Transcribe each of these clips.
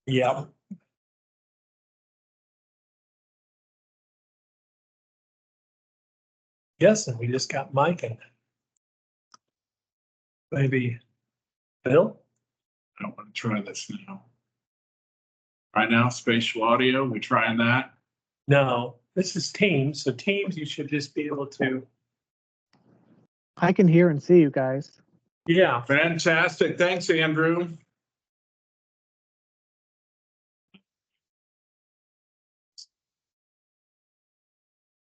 Yeah. Yes, and we just got Mike and maybe Bill. I don't want to try this now. Right now, spatial audio, we trying that? No, this is Teams. So Teams, you should just be able to, I can hear and see you guys. yeah. Fantastic. Thanks, Andrew.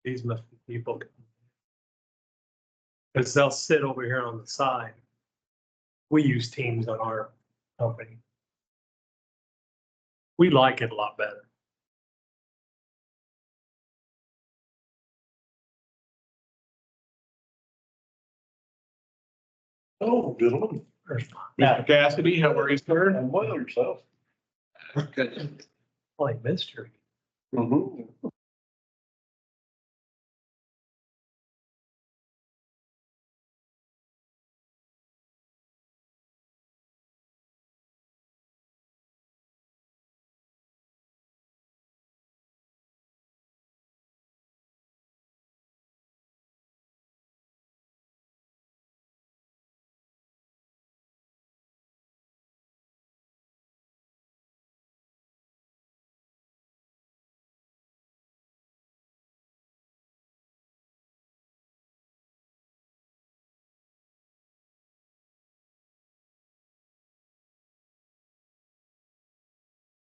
These must be people. Because they'll sit over here on the side. We use Teams on our company. We like it a lot better. Oh, gentlemen. Mr. Cassidy, how are you, sir? And well yourself. Good. Like mystery. Mhm.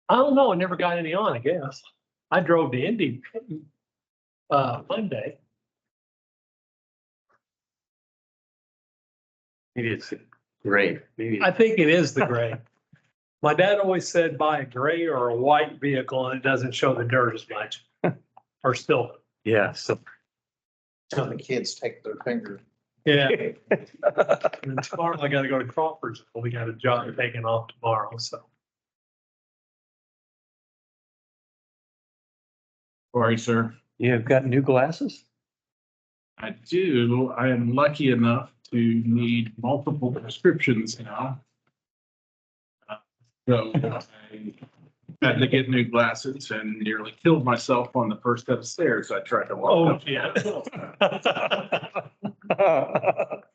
I don't know. I never got any on, I guess. I drove to Indy Monday. Maybe it's great. Maybe. I think it is the gray. My dad always said buy a gray or a white vehicle and it doesn't show the dirt as much. Or still, Yeah, so. Till the kids take their finger. yeah. And tomorrow I gotta go to Crawford's. We got a job taking off tomorrow, so. Sorry, sir. You've got new glasses? I do. I am lucky enough to need multiple prescriptions now. So I had to get new glasses and nearly killed myself on the first set of stairs. I tried to walk up. Yeah.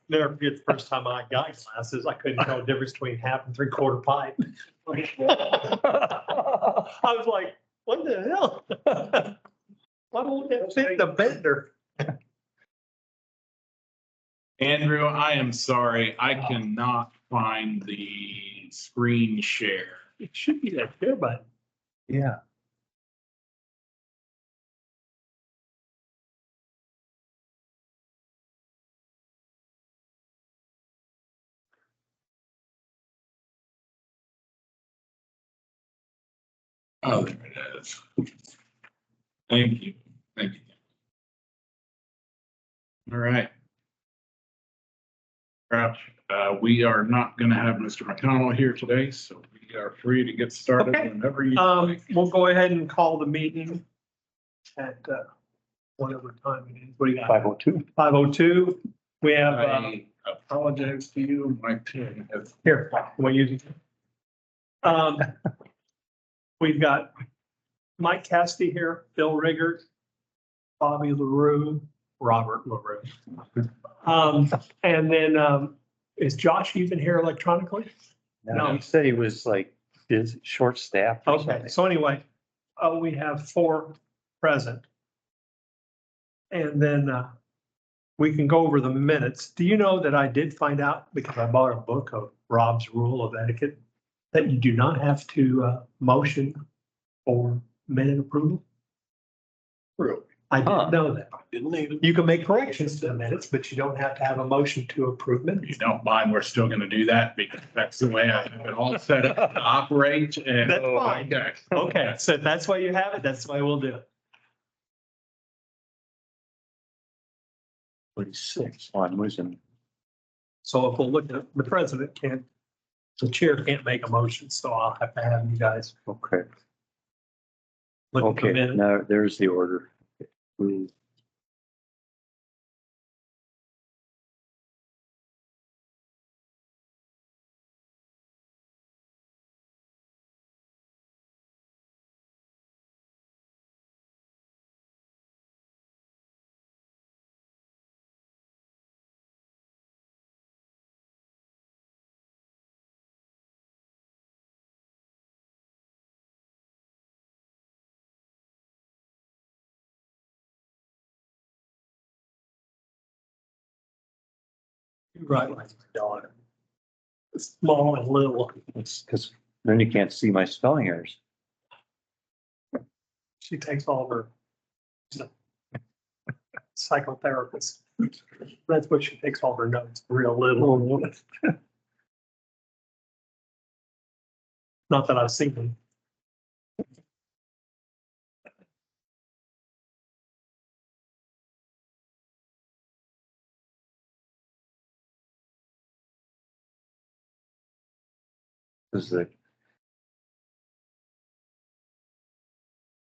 Never forget the first time I got glasses, I couldn't tell the difference between half and 3/4 pipe. I was like, what the hell? Why won't that fit the bender? Andrew, I am sorry. I cannot find the screen share. It should be that share button. Yeah. Oh, there it is. Thank you. Thank you. All right. Crouch, we are not going to have Mr. McConnell here today, so we are free to get started Okay. whenever you like. We'll go ahead and call the meeting at, whatever time it is. What do you got? 502. 5:02. We have, I apologize to you, my pen has. here, we'll use it. We've got Mike Cassidy here, Bill Riggert, Bobby LaRue, Robert LaRue. And then, is Josh even here electronically? No, he said he was like, is short staffed or Okay, something. so anyway, we have 4 present. And then, we can go over the minutes. Do you know that I did find out, because I bought a book of Rob's Rule of Etiquette, that you do not have to, motion for minute approval? Really? I Huh. didn't know that. Didn't even. You can make corrections to the minutes, but you don't have to have a motion to approve You minutes. don't mind, we're still going to do that because that's the way I have it all set up to operate and. That's fine. Okay. Okay, so if that's why you have it, that's the way we'll do it. 26 on wisdom. So if we'll look at, the president can't, the chair can't make a motion, so I'll have to have you guys Okay. look at the Okay, minute. now there's the order. Right, like my daughter. Small and little. It's because then you can't see my spelling errors. She takes all of her psychotherapist. That's what she takes all her notes, real little. Not that I've seen them. Is the.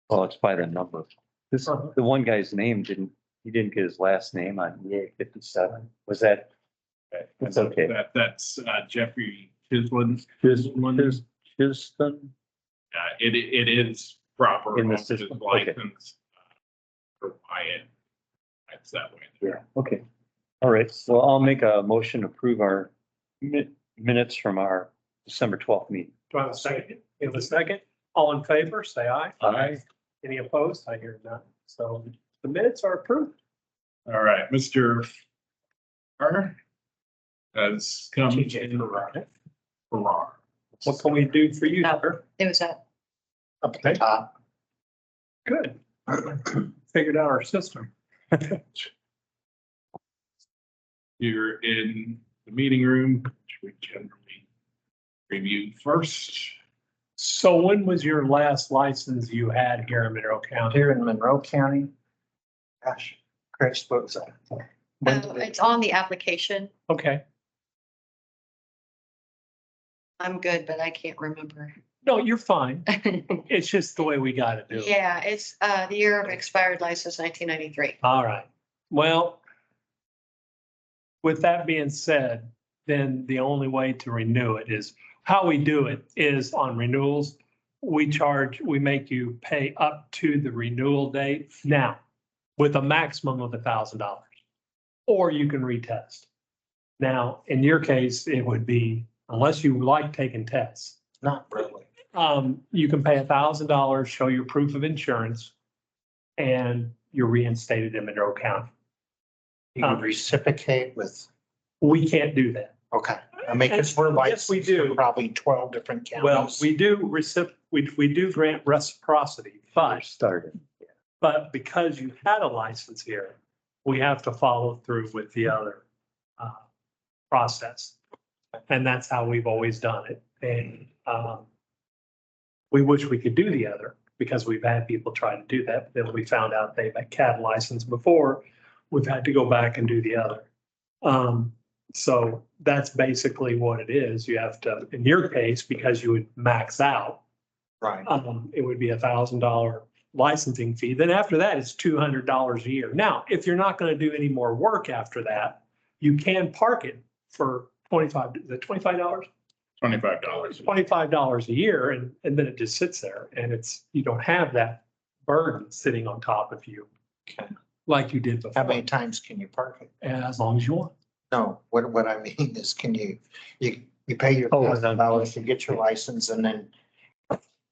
Well, it's by the number. This, Uh-huh. the one guy's name he didn't get his last name on EA 57. Was that? It's okay. That's Jeffrey Chisholm. Chisholm? It is proper In the on his system, okay. license. For Wyatt. That's that way. Yeah, okay. All right, so I'll make a motion to approve our minutes from our December 12th meeting. Do I have a second? You have a second? All in favor, say aye. Aye. Any opposed? I hear none. So the minutes are approved. All right, Mr. Farrar has come TJ in Farrar. Farrar. What can we do for you, sir? It was a, Up at the top. Good. Figured out our system. You're in the meeting room, which we generally review first. So when was your last license you had here in Monroe County? Here in Monroe County. Gosh, Chris, what was that? When did it- it's on the application. Okay. I'm good, but I can't remember. No, you're fine. It's just the way we gotta do it. Yeah, it's the year of expired license, 1993. All right. Well, with that being said, then the only way to renew it is, how we do it is on renewals. We make you pay up to the renewal date now with a maximum of $1,000. Or you can retest. Now, in your case, it would be, unless you like taking tests, Not really. you can pay $1,000, show your proof of insurance, and you're reinstated in Monroe County. You can reciprocate with, We can't do that. okay. I mean, because we're Yes, we licensed do. in probably 12 different counties. Well, we do grant reciprocity, Started. but because you had a license here, we have to follow through with the other process. And that's how we've always done it. And we wish we could do the other, because we've had people try to do that. But then we found out they've had a license before. We've had to go back and do the other. So that's basically what it is. You have to, in your case, because you would max out, Right. it would be $1,000 licensing fee. Then after that, it's $200 a year. Now, if you're not going to do any more work after that, you can park it for $25, is it $25? $25. $25 a year, and then it just sits there, and you don't have that burden sitting on top of you Okay. like you did How many before, times can you park it? as long as you want. No, what I mean is, can you pay your Oh, $1,000 to get your license, and then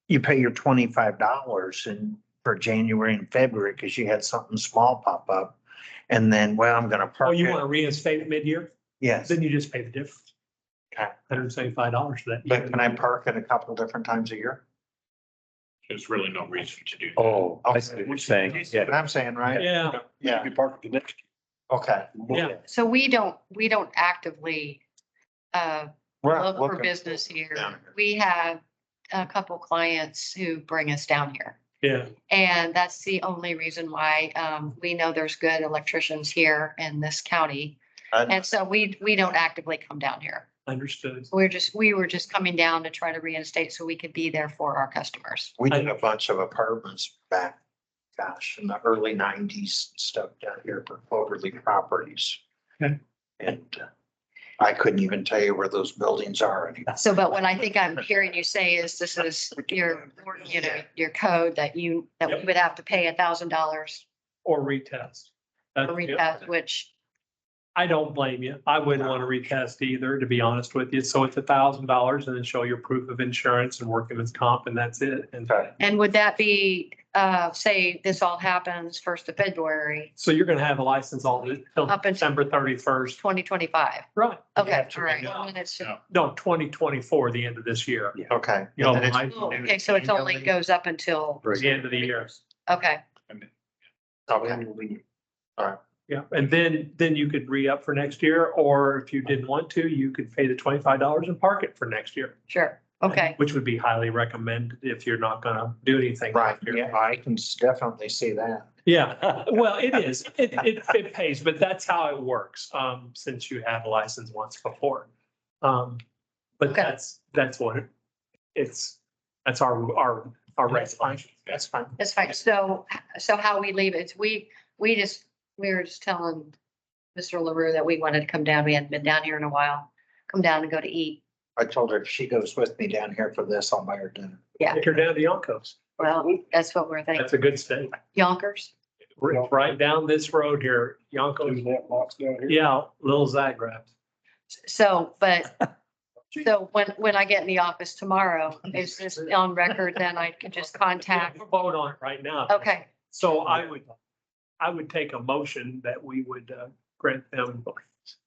you pay your $25 for January and February because you had something small pop up. And then, well, I'm gonna Oh, park you want it. to reinstate it mid-year? Yes, Then you just pay the difference. Okay. $175 for that. but can I park it a couple different times a year? There's really no reason to do that. Oh, I see what you're saying. What Yeah. I'm saying, right? Yeah, Yeah, park the next. okay. yeah. So we don't actively We're look for looking business here. down here. We have a couple clients who bring us down here. Yeah, And that's the only reason why we know there's good electricians here in this county. And so we don't actively come down here. understood. We were just coming down to try to reinstate so we could be there for our customers. We did a bunch of apartments back, gosh, in the early 90s, stuff down here for Cloverleaf Properties. Okay. And I couldn't even tell you where those buildings are anymore. So, but what I think I'm hearing you say is this is your code that we would have to pay $1,000 Or retest. for retest, which I don't blame you. I wouldn't want to retest either, to be honest with you. So it's $1,000 and then show your proof of insurance and workman's comp and that's it. And Okay. And would that be, say this all happens 1st of February, so you're gonna have a license all the, till Up until- December 31st. 2025? Right. Okay, have to all right. renew. Well, then it's- No. No, 2024, the end of this year. Okay. You know, And then it's- Oh, okay, so it's only goes up until, The end of the year. okay, Okay. Yeah, and then you could re-up for next year, or if you didn't want to, you could pay the $25 and park it for next year. sure, okay. Which would be highly recommended if you're not gonna do anything. Right, next year. yeah, I can definitely see that. Yeah, well, it is. It pays, but that's how it works, since you had a license once before. But Okay. that's what that's our That's fine. regulation. That's fine. That's fine. So how we leave it, we were just telling Mr. LaRue that we wanted to come down. We hadn't been down here in a while. Come down and go to eat. I told her if she goes with me down here for this, I'll buy her dinner. Take her down to Yonkos. Well, that's what we're thinking. That's a good state. Yonkers? Right down this road here, Yonkos. Yeah, Little Zagreb. So, so when I get in the office tomorrow, is this on record? Then I can just contact. We'll vote on it right now. Okay, So I would take a motion that we would grant them.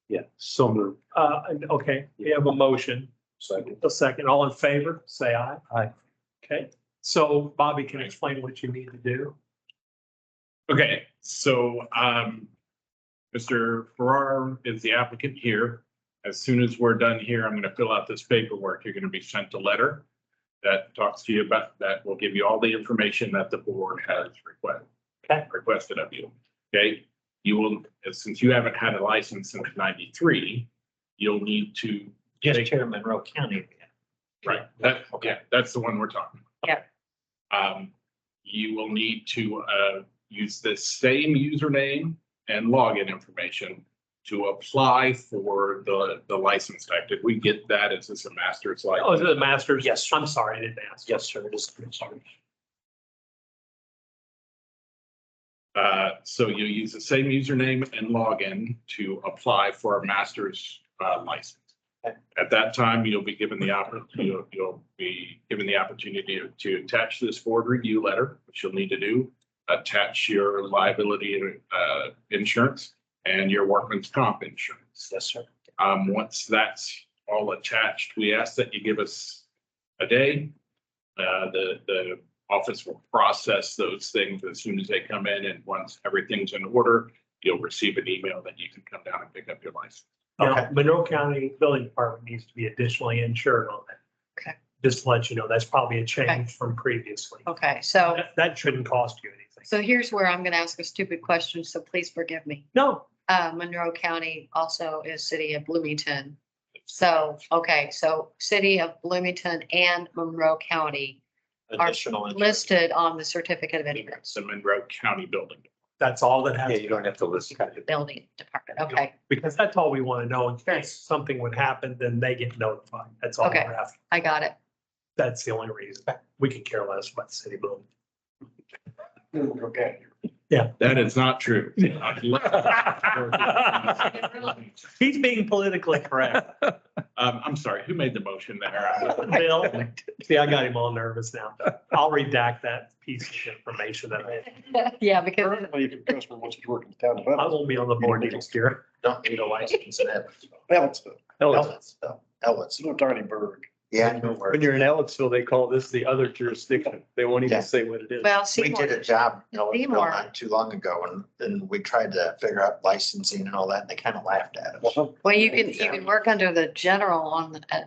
Yeah, so moved. Okay, we have a motion. Second. A second, all in favor, say aye. Aye. Okay, so Bobby can explain what you need to do. Okay, so, Mr. Farrar is the applicant here. As soon as we're done here, I'm gonna fill out this paperwork. You're gonna be sent a letter that talks to you about, that will give you all the information that the board has requested of you. Okay, you will, since you haven't had a license since '93, you'll need to. Just here in Monroe County. Right, that's the one we're talking about. Yeah. You will need to, use the same username and login information to apply for the license type. Did we get that? Is this a master's Oh, is license? it the masters? Yes, sir. I'm sorry, I didn't ask. Yes, sir, it is. So you use the same username and login to apply for a master's, license. Okay. At that time, you'll be given the opportunity to attach this board review letter, which you'll need to do. Attach your liability, insurance and your workman's comp insurance. Yes, sir. Once that's all attached, we ask that you give us a day. The office will process those things as soon as they come in, and once everything's in order, you'll receive an email that you can come down and pick up your license. Now, Okay. Monroe County Building Department needs to be additionally insured on that. Okay. Just to let you know, that's probably a Okay. change from previously. okay. So, That shouldn't cost you anything. so here's where I'm gonna ask a stupid question, so please forgive me. No, Monroe County also is city of Bloomington. So, okay, so city of Bloomington and Monroe County Additional. insurance. listed on the certificate of It's insurance the Monroe County building. that's all that has. Yeah, you don't have to list. building department. Okay, Because that's all we want to know. In Sure. case something would happen, then they get notified. That's all Okay. we're after. I got it. That's the only reason. We could care less about the city building. Okay. That is not true. He's being politically correct. I'm sorry, who made the motion there? Bill, see, I got him all nervous now. I'll redact that piece of information that Yeah, because Currently, you can customer once he's working the town of I won't be on the board next year. Don't need a license in Evansville. Ellisville. Ellisville. It's no tiny burg. Yeah, I know where. When you're in Ellisville, they call this the other jurisdiction. They won't Yeah. even say what it is. well, We Seymour, did a job, Seymour. not too long ago, and we tried to figure out licensing and all that, and they kind of laughed at us. well, you can work under the general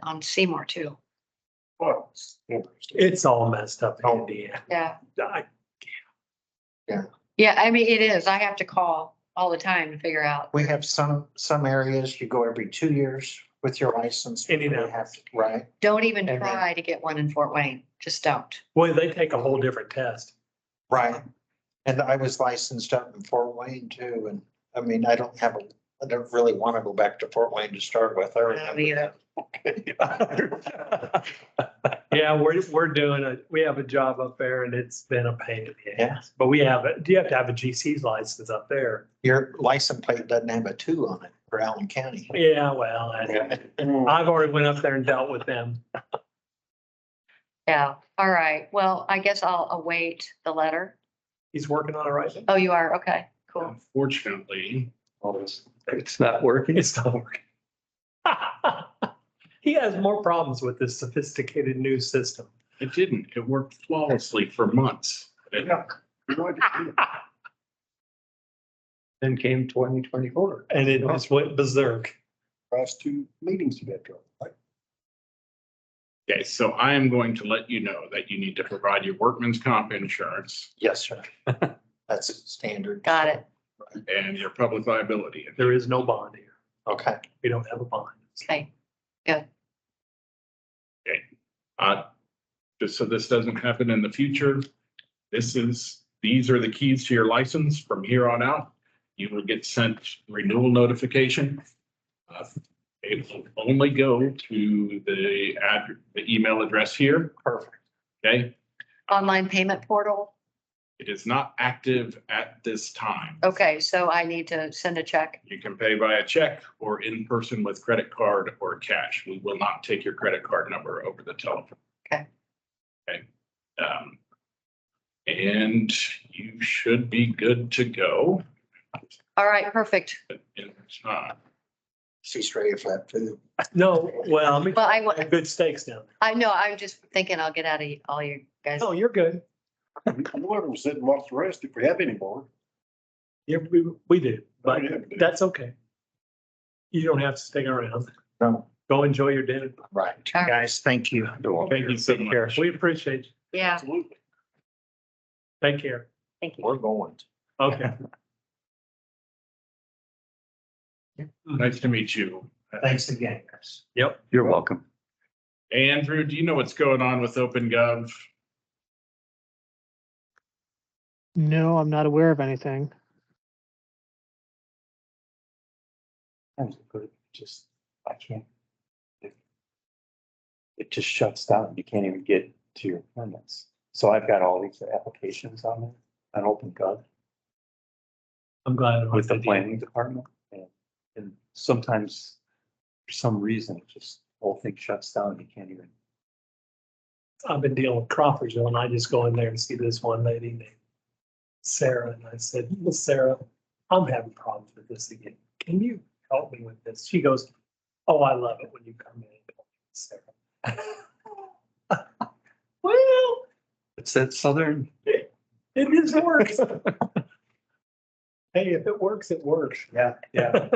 on Seymour too. Well, It's all messed up in Indiana. Yeah, I- yeah, I mean, it is. I have to call all the time to figure out. We have some areas you go every 2 years with your license. Indianapolis. Right, Don't even And then- try to get one in Fort Wayne. Just don't. Well, they take a whole different test. right. And I was licensed up in Fort Wayne too, and I mean, I don't really want to go back to Fort Wayne to start with. I don't remember either. Yeah, we're doing we have a job up there and it's been a pain in the Yeah. ass. But we have do you have to have a GC's license up there? Your license plate doesn't have a 2 on it. for Allen County. Yeah, well, I've already went up there and dealt with them. Yeah, all right. Well, I guess I'll await the letter. He's working on it right now. Oh, you are? Okay, cool. Unfortunately, It's not working. It's not working. He has more problems with this sophisticated new system. it didn't. It worked flawlessly for months. It- Then came 2024. And it just went berserk. Last two meetings you had, right? Okay, so I am going to let you know that you need to provide your workman's comp insurance Yes, sir. That's standard. Got it. and your public liability. There is no bond here. Okay. We don't have a bond. Okay, Just so this doesn't happen in the future, these are the keys to your license. From here on out, you will get sent renewal notification. It will only go to the email address here, Perfect. okay? online payment portal. It is not active at this time. Okay, so I need to send a check. You can pay by a check or in person with credit card or cash. We will not take your credit card number over the telephone. Okay. Okay. And you should be good to go. All right, perfect. It's not. She's ready for that food. No, well, I mean, Well, good steaks down there. I know, I'm just thinking I'll get out of all you guys. No, you're good. One of them said, what's the rest if we have any more? Yeah, we do, but that's okay. You don't have to stick around. No. Go enjoy your dinner. Right. All right. Guys, thank you. Thank you so much. We appreciate you. Yeah, Absolutely. Take care. thank you. We're going. Okay. Nice to meet you. Thanks again, guys. Yep. You're welcome. Andrew, do you know what's going on with OpenGov? No, I'm not aware of anything. Times it could just, I can't. It just shuts down. You can't even get to your permits. So I've got all these applications on there, on OpenGov I'm glad. I don't with the have to deal planning department. And sometimes, for some reason, it just, the whole thing shuts down. You can't even. I've been dealing with Crawfordsville and I just go in there and see this one lady named Sarah. And I said, Miss Sarah, I'm having problems with this again. Can you help me with this? She goes, oh, I love it when you come in and call me Sarah. Well, It's that southern. it just works. Hey, if it works, it works. Yeah. Yeah.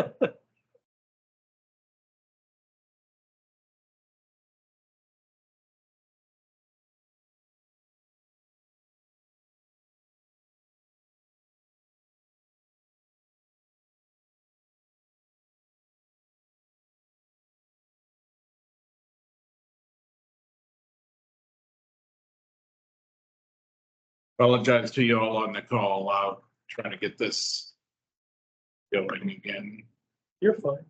Apologize to you all on the call. Trying to get this going again. You're fine.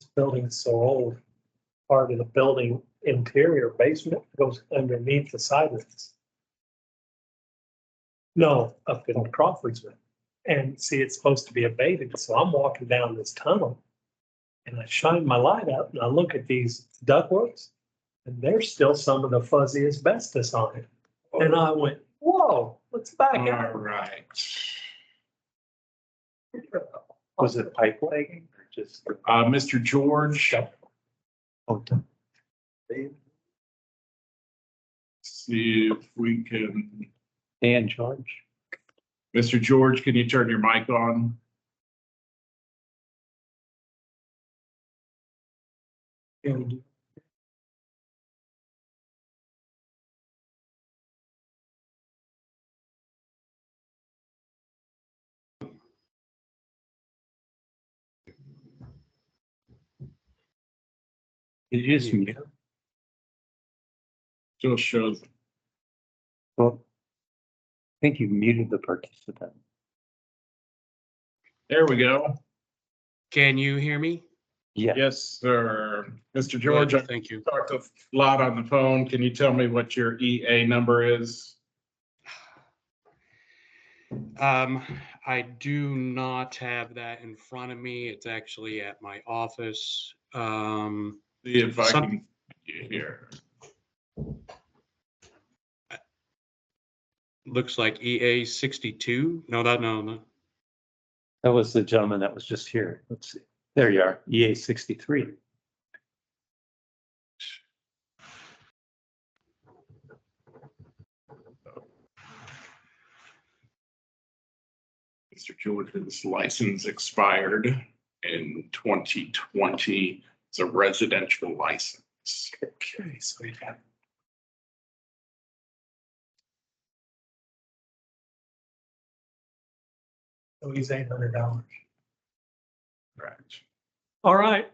This building's so old. Part of the building interior basement goes underneath the side of this. No, up in Crawfordsville. And see, it's supposed to be abated, so I'm walking down this tunnel. And I shine my light out and I look at these ductworks. And there's still some of the fuzzy asbestos on it. And I went, whoa, let's back All out. right. Was it pipe lagging or just? Mr. George, Oh, see if we can, Dan George. Mr. George, can you turn your mic on? And It is mute. Still shows. Well, I think you muted the participant. There we go. Can you hear me? Yeah, Yes, sir. Mr. George, I Thank you. talked a lot on the phone. Can you tell me what your EA number is? I do not have that in front of me. It's actually at my office. See if I Some- can get here. Looks like EA 62. No, no. that was the gentleman that was just here. Let's see. There you are, EA 63. Mr. George's license expired in 2020. It's a residential license. Okay, so we have. So he's $800. Correct. All right.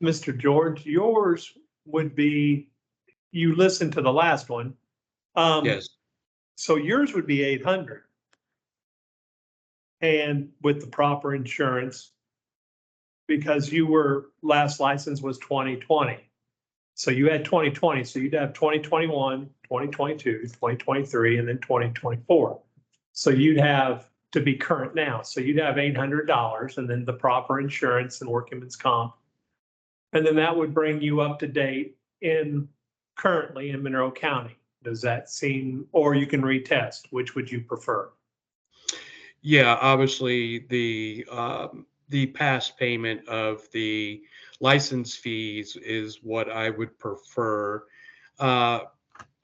Mr. George, yours would be, you listened to the last one. Yes. So yours would be 800. And with the proper insurance, because you were, last license was 2020. So you had 2020, so you'd have 2021, 2022, 2023, and then 2024. So you'd have to be current now. So you'd have $800 and then the proper insurance and workman's comp. And then that would bring you up to date currently in Monroe County. Does that seem, or you can retest, which would you prefer? Yeah, obviously the past payment of the license fees is what I would prefer. I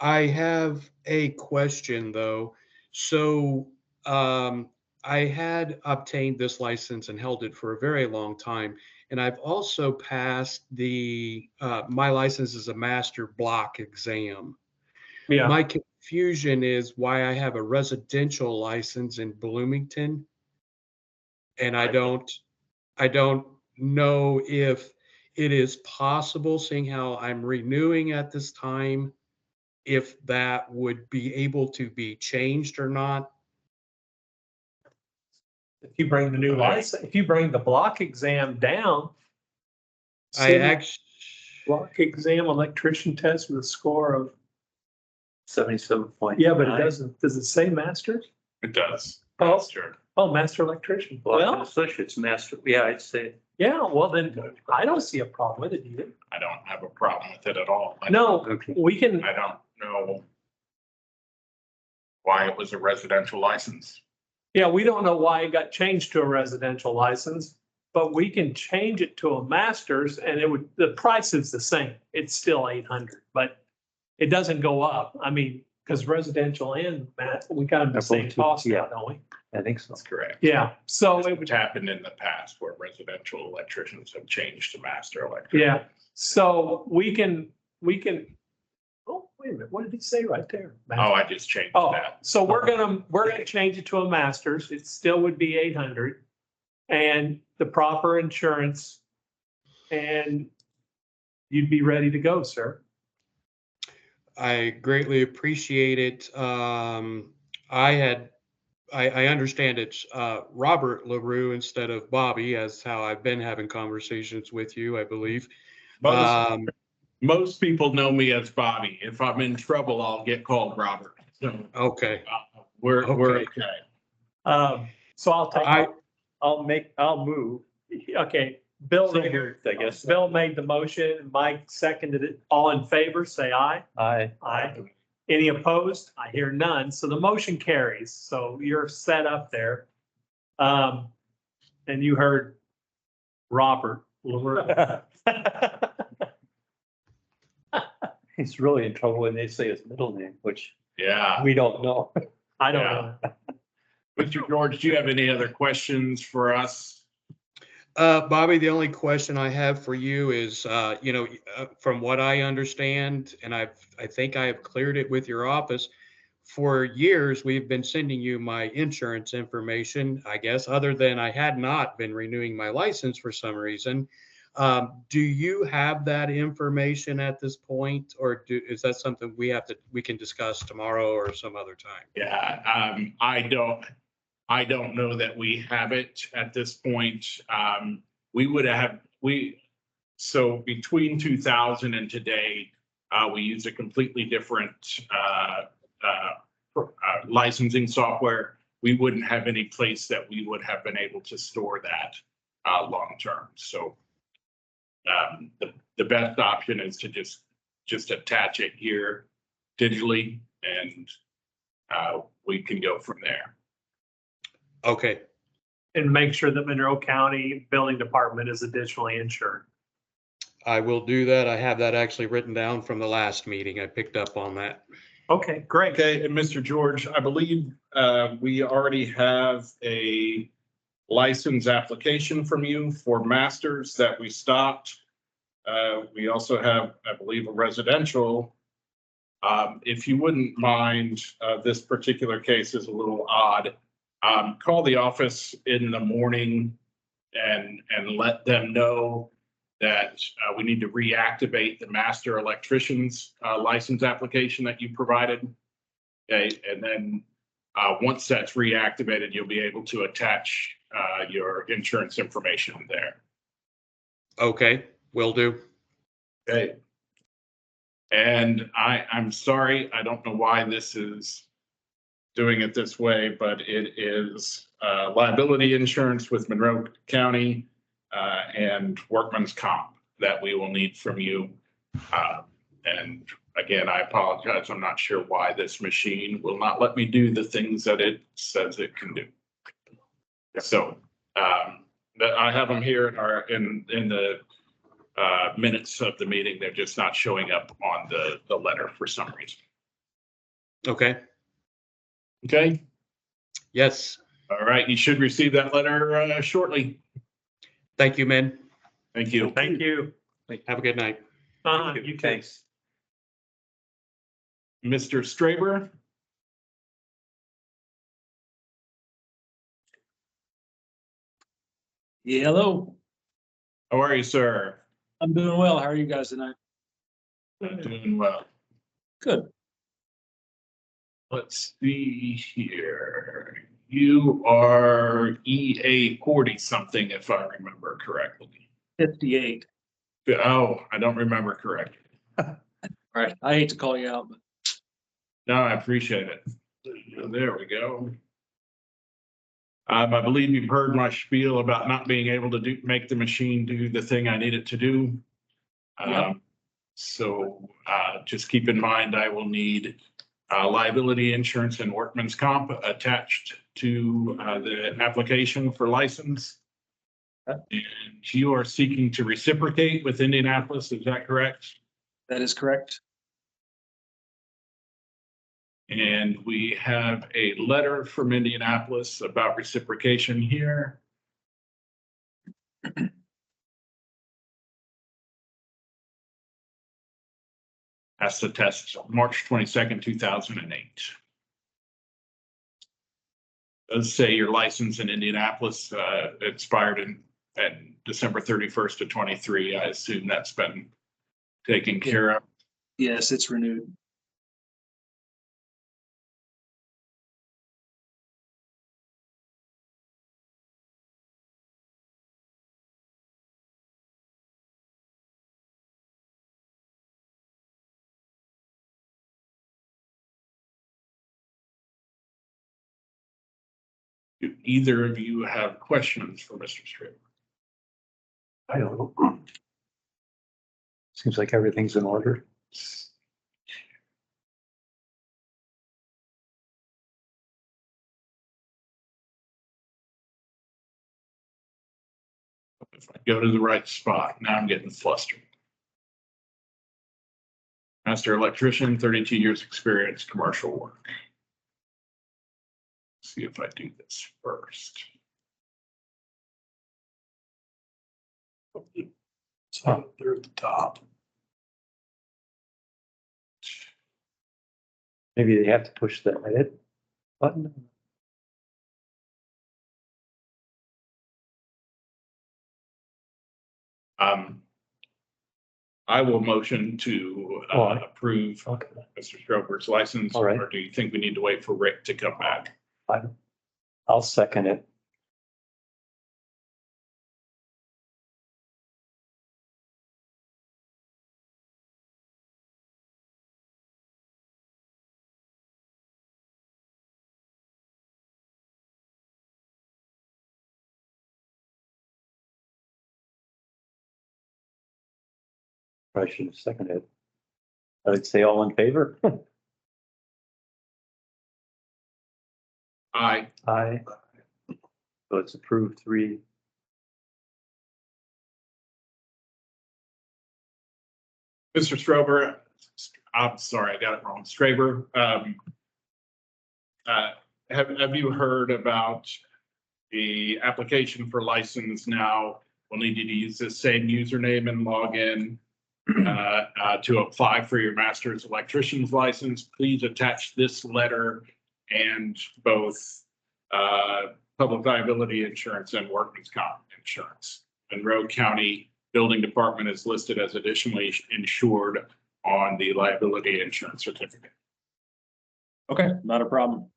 have a question though. So I had obtained this license and held it for a very long time. And I've also passed my license as a master block exam. Yeah. My confusion is why I have a residential license in Bloomington. And I don't know if it is possible, seeing how I'm renewing at this time, if that would be able to be changed or not. If you bring the new license, if you bring the block exam down. I city actually, Block exam electrician test with a score of, 77.9. yeah, but it doesn't, does it say masters? It does. Oh. Sure. Oh, master electrician. Block Well, associates master, yeah, I'd say. yeah, well then, I don't see a problem with it either. I don't have a problem with it at all. No, Okay. we can, I don't know why it was a residential license. yeah, we don't know why it got changed to a residential license, but we can change it to a master's and it would, the price is the same. It's still 800, but it doesn't go up. I mean, because residential and we got them the They're same both- cost now, yeah. don't we? I think so. That's correct. Yeah, so it would, It's happened in the past where residential electricians have changed to master electricians. yeah, so we can, oh, wait a minute, what did he say right there? Oh, I just changed Oh, that. so we're gonna change it to a master's. It still would be 800. And the proper insurance. And you'd be ready to go, sir. I greatly appreciate it. I understand it's Robert LaRue instead of Bobby, as how I've been having conversations with you, I believe. Most people know me as Bobby. If I'm in trouble, I'll get called Robert. So Okay. we're Okay. okay. So I'll move. Okay, Bill, So moved, I guess. Bill made the motion, Mike seconded it. All in favor, say aye. Aye. Any opposed? I hear none. So the motion carries. So you're set up there. And you heard Robert LaRue. He's really in trouble when they say his middle name, which Yeah. we don't know. I don't Yeah. know. Mr. George, do you have any other questions for us? Bobby, the only question I have for you is, from what I understand, and I think I have cleared it with your office, for years, we've been sending you my insurance information, I guess, other than I had not been renewing my license for some reason. Do you have that information at this point, or is that something we can discuss tomorrow or some other time? Yeah, I don't know that we have it at this point. we would have, so between 2000 and today, we use a completely different licensing software. We wouldn't have any place that we would have been able to store that long-term. So the best option is to just attach it here digitally, and we can go from there. Okay, And make sure that Monroe County Building Department is additionally insured. I will do that. I have that actually written down from the last meeting. I picked up on that. Okay, great. Okay, and Mr. George, I believe we already have a license application from you for masters that we stopped. We also have, I believe, a residential. If you wouldn't mind, this particular case is a little odd. Call the office in the morning and let them know that we need to reactivate the master electrician's license application that you provided. Okay, and then once that's reactivated, you'll be able to attach your insurance information there. Okay, will do. Okay. And I'm sorry, I don't know why this is doing it this way, but it is liability insurance with Monroe County and workman's comp that we will need from you. And again, I apologize. I'm not sure why this machine will not let me do the things that it says it can do. So I have them here in the minutes of the meeting. They're just not showing up on the letter for some reason. Okay, Okay. yes. All right. You should receive that letter shortly. Thank you, men. Thank you. Thank you. Have a good night. You too. Thanks. Mr. Straber. Yeah, hello. How are you, sir? I'm doing well. How are you guys tonight? Doing well. Good. Let's see here. You are EA 40 something, if I remember correctly. 58. Oh, I don't remember correctly. Right. I hate to call you out, but No, I appreciate it. There we go. I believe you've heard my spiel about not being able to make the machine do the thing I need it to do. Yep. So just keep in mind, I will need liability insurance and workman's comp attached to the application for license. And you are seeking to reciprocate with Indianapolis, is that correct? that is correct. And we have a letter from Indianapolis about reciprocation here. That's the test, March 22nd, 2008. Does say your license in Indianapolis expired in December 31st of 23. I assume that's been taken care of. Yes, it's renewed. Do either of you have questions for Mr. Strip? I don't know. Seems like everything's in order. If I go to the right spot, now I'm getting flustered. Master electrician, 32 years experience, commercial work. See if I do this first. So they're at the top. Maybe they have to push the edit button. I will motion to approve Okay, Mr. Strober's license. All right. Or do you think we need to wait for Rick to come back? I'll second it. I should have seconded. I'd say all in favor? Aye. Aye. So it's approved 3. Mr. Strober, I'm sorry, I got it wrong. Straber, have you heard about the application for license now? We'll need you to use the same username and login to apply for your master's electrician's license. Please attach this letter and both public liability insurance and workman's comp insurance. Monroe County Building Department is listed as additionally insured on the liability insurance certificate. Okay, not a problem.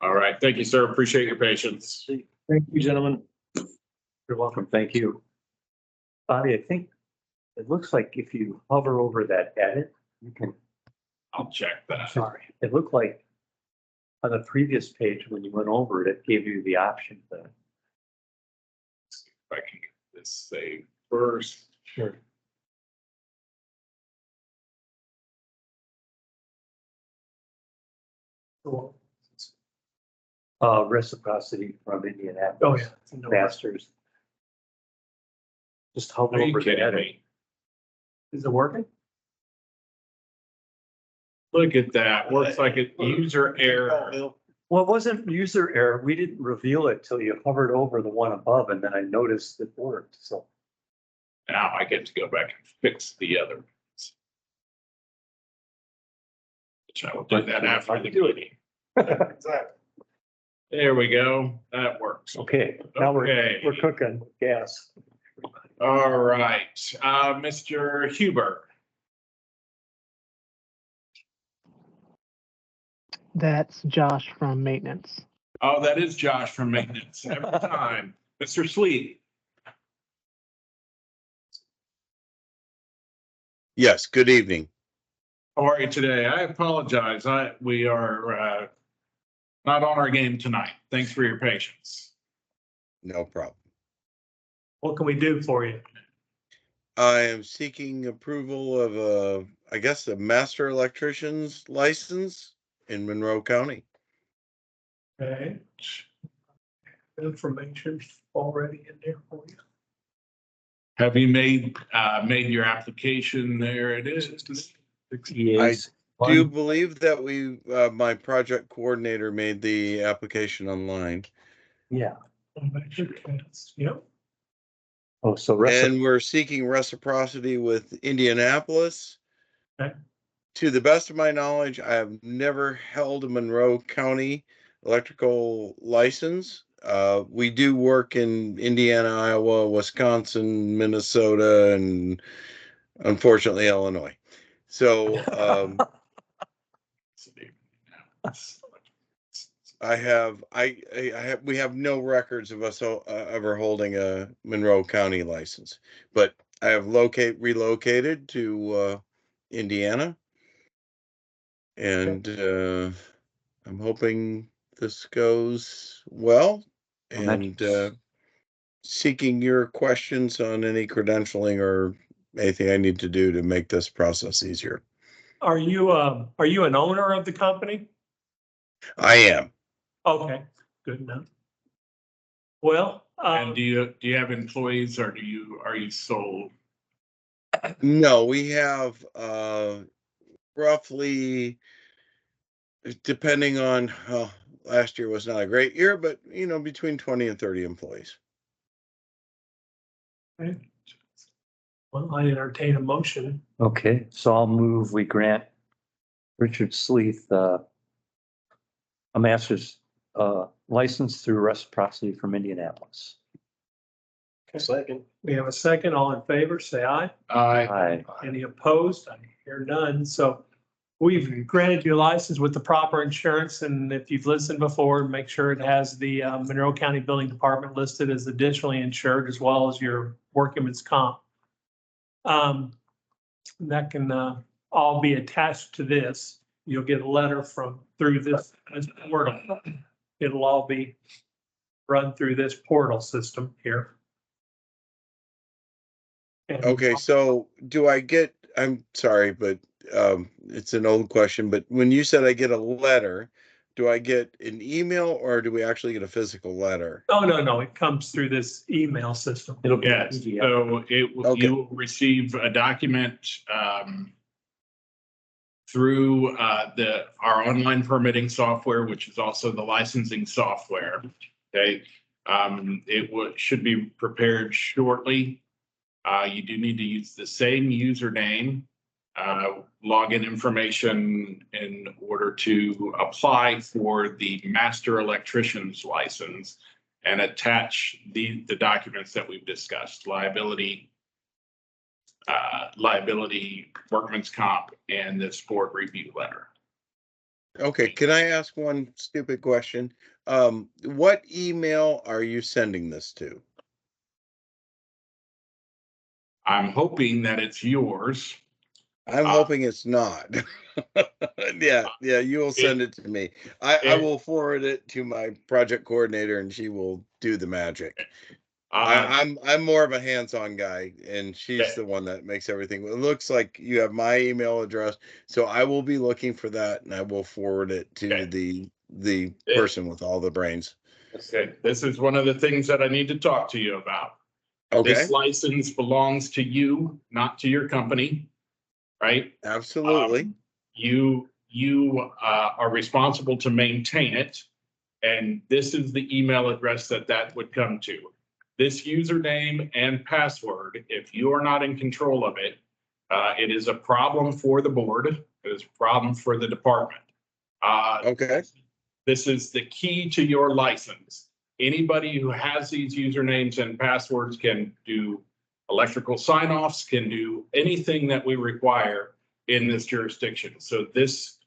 All right, thank you, sir. Appreciate your patience. Thank you, gentlemen. You're welcome. Thank you. Bobby, I think it looks like if you hover over that edit, you can, I'll check that. sorry, it looked like on the previous page, when you went over it, it gave you the option to. If I can get this saved first. Sure. Reciprocity from Indianapolis. Oh, yeah. Masters. Just hover Are you over the kidding edit. me? Is it working? Look at that. Works like a user error. Well, it wasn't user error. We didn't reveal it till you hovered over the one above and then I noticed it worked, so. Now I get to go back and fix the other ones. Which I will do that after the meeting. There we go. That works. Okay, now Okay. we're cooking with gas. All right, Mr. Huber. That's Josh from maintenance. Oh, that is Josh from maintenance every time. Mr. Sleet. Yes, good evening. How are you today? I apologize. We are not on our game tonight. Thanks for your patience. No problem. What can we do for you? I am seeking approval of I guess a master electrician's license in Monroe County. Okay. Information already in there for you. Have you made your application? There it is. Yes. Do you believe that my project coordinator made the application online? Yeah. Yep. Oh, so And we're seeking reciprocity with Indianapolis. Okay. To the best of my knowledge, I have never held a Monroe County electrical license. We do work in Indiana, Iowa, Wisconsin, Minnesota, and unfortunately Illinois. So we have no records of us ever holding a Monroe County license, but I have relocated to Indiana, and I'm hoping this goes well, and seeking your questions on any credentialing or anything I need to do to make this process easier. Are you an owner of the company? I am. Okay, good enough. Well, And do you have employees or are you sole? No, we have roughly, depending on, last year was not a great year, but between 20 and 30 employees. okay. Well, I entertain a motion. Okay, so I'll move, we grant Richard Sleeth a master's license through reciprocity from Indianapolis. Second. We have a second. All in favor, say aye. Aye. Any opposed? I hear none. So we've granted you a license with the proper insurance, and if you've listened before, make sure it has the Monroe County Building Department listed as additionally insured, as well as your workman's comp. That can all be attached to this. You'll get a letter through this portal. It'll all be run through this portal system here. And- Okay, so do I get, I'm sorry, but it's an old question, but when you said I get a letter, do I get an email or do we actually get a physical letter? Oh, no, it comes through this email system. It'll be. Yes, so Okay. you will receive a document through our online permitting software, which is also the licensing software. Okay, should be prepared shortly. You do need to use the same username, login information in order to apply for the master electrician's license and attach the documents that we've discussed, liability, workman's comp, and this board review letter. Okay, can I ask one stupid question? What email are you sending this to? I'm hoping that it's yours. I'm hoping it's not. Yeah, you will send it to me. I will forward it to my project coordinator and she will do the magic. I'm more of a hands-on guy and she's the one that makes everything. It looks like you have my email address, so I will be looking for that and I will forward it to the person with all the brains. Okay, this is one of the things that I need to talk to you about. Okay, This license belongs to you, not to your company, right? absolutely. You are responsible to maintain it. And this is the email address that would come to. This username and password, if you are not in control of it, it is a problem for the board. It is a problem for the department. Okay. This is the key to your license. Anybody who has these usernames and passwords can do electrical sign-offs, can do anything that we require in this jurisdiction. So this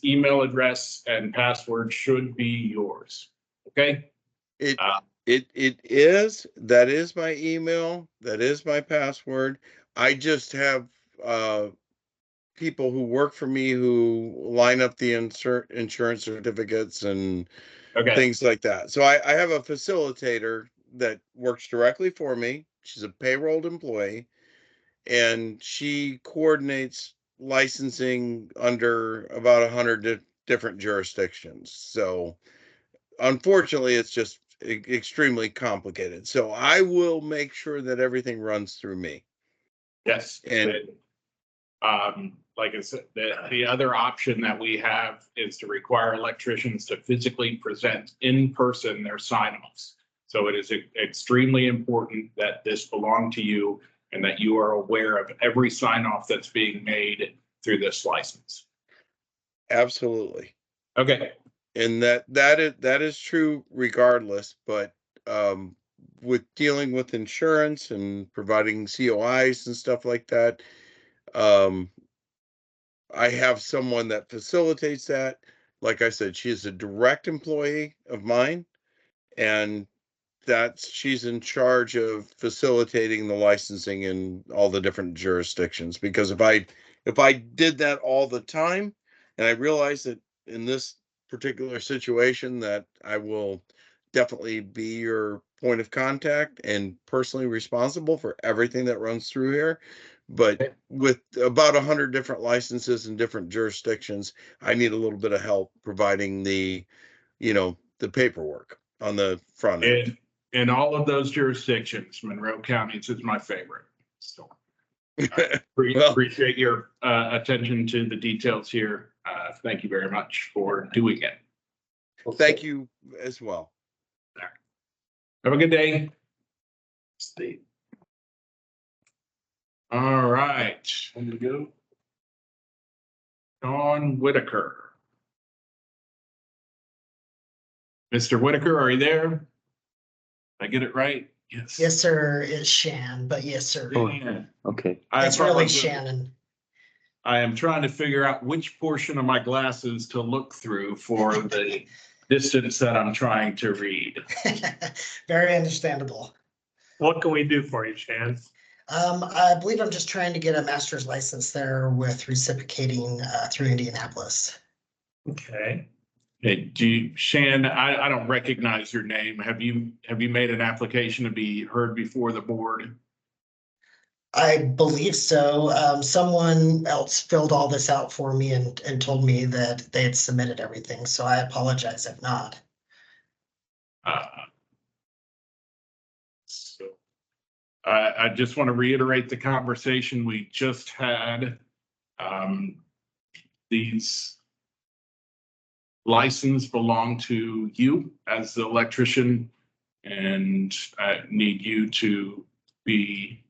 email address and password should be yours. Okay? It is, that is my email, that is my password. I just have people who work for me who line up the insurance certificates and things like that. So I have a facilitator that works directly for me. She's a payrolled employee and she coordinates licensing under about 100 different jurisdictions. So unfortunately, it's just extremely complicated. So I will make sure that everything runs through me. Yes. And like I said, the other option that we have is to require electricians to physically present in person their sign-offs. So it is extremely important that this belong to you and that you are aware of every sign-off that's being made through this license. Absolutely. Okay. And that is true regardless, but with dealing with insurance and providing COIs and stuff like that, I have someone that facilitates that. Like I said, she is a direct employee of mine, and she's in charge of facilitating the licensing in all the different jurisdictions. Because if I did that all the time, and I realize that in this particular situation that I will definitely be your point of contact and personally responsible for everything that runs through here. But with about 100 different licenses in different jurisdictions, I need a little bit of help providing the paperwork on the front end. In all of those jurisdictions, Monroe County's is my favorite. So appreciate your attention to the details here. Thank you very much for doing it. Well, thank you as well. Have a good day. Steve. All right. On we go. John Whitaker. Mr. Whitaker, are you there? Did I get it right? Yes. Yes, sir, it's Shan, but yes, sir. Yeah. Okay. It's really Shannon. I am trying to figure out which portion of my glasses to look through for the distance that I'm trying to read. Very understandable. What can we do for you, Shan? I believe I'm just trying to get a master's license there with reciprocating through Indianapolis. Okay. Hey, Shan, I don't recognize your name. Have you made an application to be heard before the board? I believe so. Someone else filled all this out for me and told me that they had submitted everything, so I apologize if not. Uh, So I just want to reiterate the conversation we just had. These licenses belong to you as the electrician, and I need you to be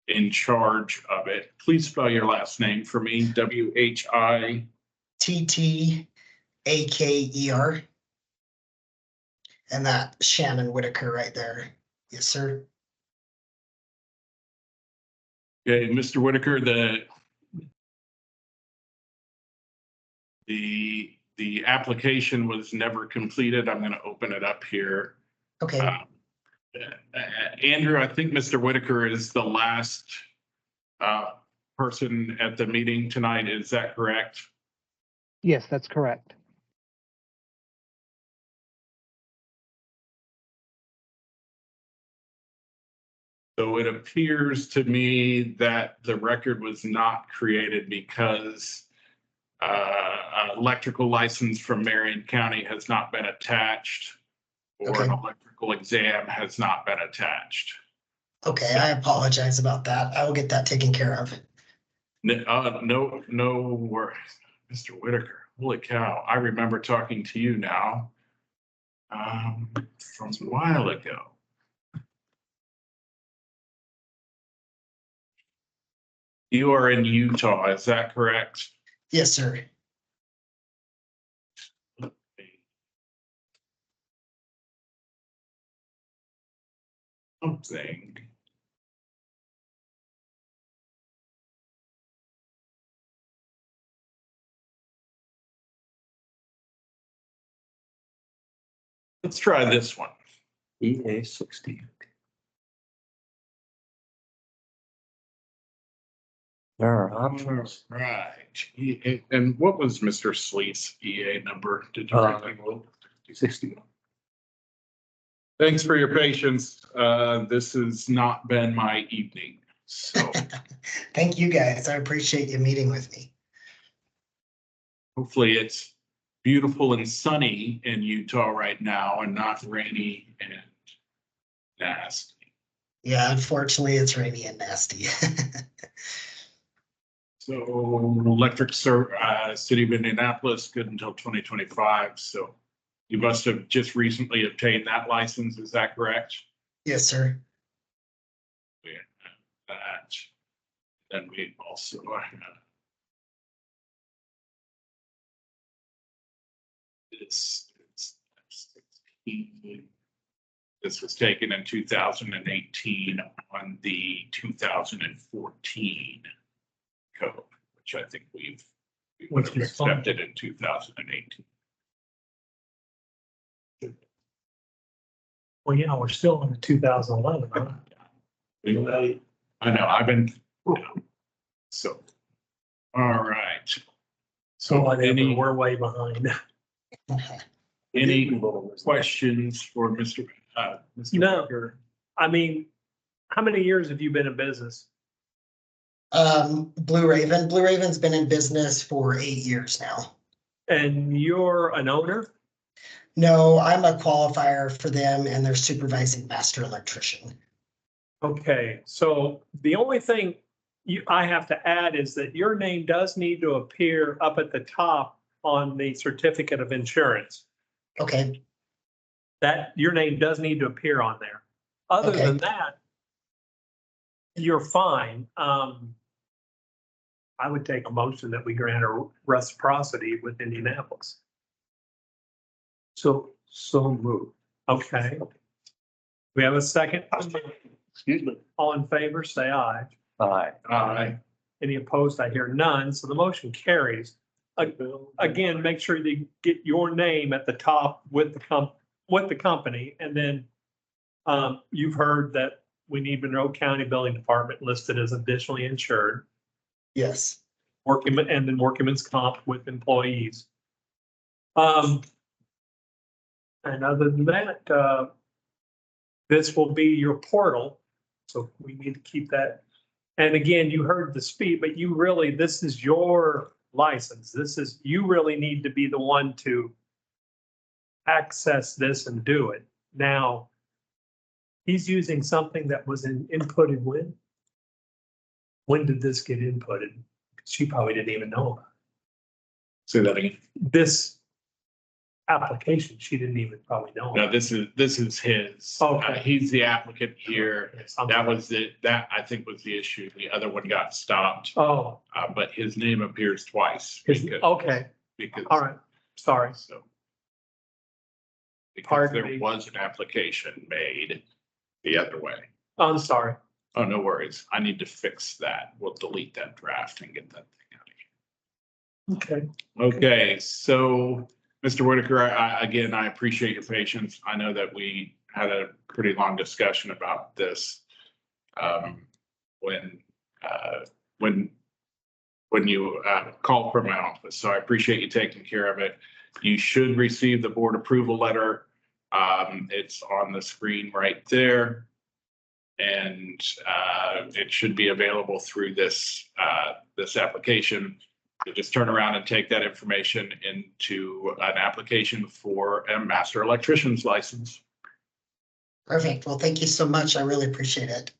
in charge of it. Please spell your last name for me, W-H-I. TTAKER. And that Shannon Whitaker right there. Yes, sir. Okay, Mr. Whitaker, the application was never completed. I'm going to open it up here. Okay. Andrew, I think Mr. Whitaker is the last person at the meeting tonight. Is that correct? Yes, that's correct. So it appears to me that the record was not created because an electrical license from Marion County has not been attached, or Okay. an electrical exam has not been attached. Okay, I apologize about that. I will get that taken care of. No worries, Mr. Whitaker. Holy cow, I remember talking to you now from a while ago. You are in Utah, is that correct? Yes, sir. Something. Let's try this one. EA 60. There are options. Right. And what was Mr. Sleeth's EA number? Did you? 60. Thanks for your patience. This has not been my evening, so Thank you, guys. I appreciate you meeting with me. hopefully it's beautiful and sunny in Utah right now and not rainy and nasty. Yeah, unfortunately, it's rainy and nasty. So City of Indianapolis, good until 2025. So you must have just recently obtained that license. Is that correct? Yes, sir. We have that. Then we also have this. This was taken in 2018 on the 2014 code, which I think we would have Which is fine. accepted in 2018. Well, yeah, we're still in 2011, huh? I know, I've been, so, all right. So Whatever, we're way behind. any questions for Mr. No. Baker? I mean, how many years have you been in business? Blue Raven. Blue Raven's been in business for 8 years now. And you're an owner? No, I'm a qualifier for them and their supervising master electrician. Okay, so the only thing I have to add is that your name does need to appear up at the top on the certificate of insurance. Okay, That your name does need to appear on there. Other Okay. than that, you're fine. I would take a motion that we grant a reciprocity with Indianapolis. So moved. Okay. We have a second. Excuse me. All in favor, say aye. Aye. Any opposed? I hear none. So the motion carries. Again, make sure you get your name at the top with the company. And then you've heard that we need Monroe County Building Department listed as additionally insured. yes. And then workman's comp with employees. And other than that, this will be your portal. So we need to keep that And again, you heard the speed, but you really, this is your license. You really need to be the one to access this and do it. Now, he's using something that was inputted when? When did this get inputted? She probably didn't even know about Say that again. this application. She didn't even probably know. No, about. this is his. Okay. He's the applicant here. I'm That sorry. was that I think was the issue. The other one got stopped, Oh, but his name appears twice. okay, Because. all right, sorry. So. Because Pardon there me. was an application made the other way. I'm sorry. Oh, no worries. I need to fix that. We'll delete that draft and get that thing out of here. Okay. Okay, so Mr. Whitaker, again, I appreciate your patience. I know that we had a pretty long discussion about this when you called from my office. So I appreciate you taking care of it. You should receive the board approval letter. It's on the screen right there. And it should be available through this application. You just turn around and take that information into an application for a master electrician's license. Perfect. Well, thank you so much. I really appreciate it.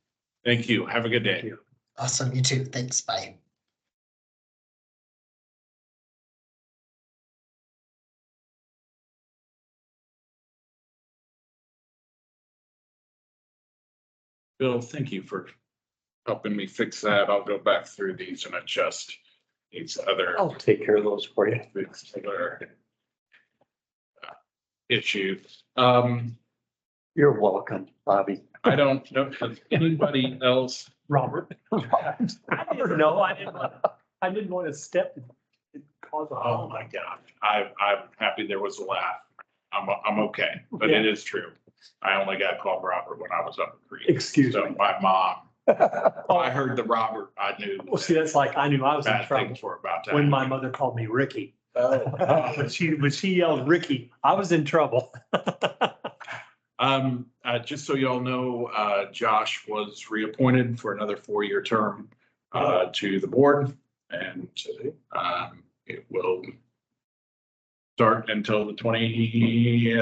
Thank you. Have a good day. Awesome. You too. Thanks. Bye. Bill, thank you for helping me fix that. I'll go back through these and adjust these other. I'll take care of those for you. These other issues. You're welcome, Bobby. I don't know, does anybody else? Robert. No, I didn't want to step and cause a. Oh my God, I'm happy there was a laugh. I'm okay, but it is true. I only got called Robert when I was up in Creek. Excuse So me. my mom, I heard the Robert, I knew Well, see, that's like, I knew I was in bad trouble things were about to when happen. my mother called me Ricky. Oh. When she yelled Ricky, I was in trouble. Just so y'all know, Josh was reappointed for another 4-year term to the board, and it will start until the 28.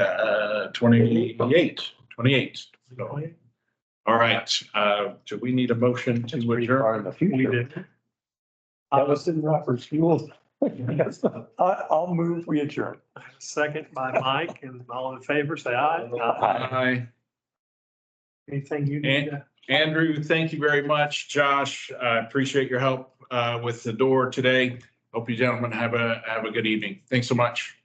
So, all right, do we need a motion to adjourn? In the We future. did. That was in Robert's rules. I'll move, we adjourn. Second by Mike, and all in favor, say aye. Aye. Anything you need to? Andrew, thank you very much. Josh, I appreciate your help with the door today. Hope you gentlemen have a good evening. Thanks so much.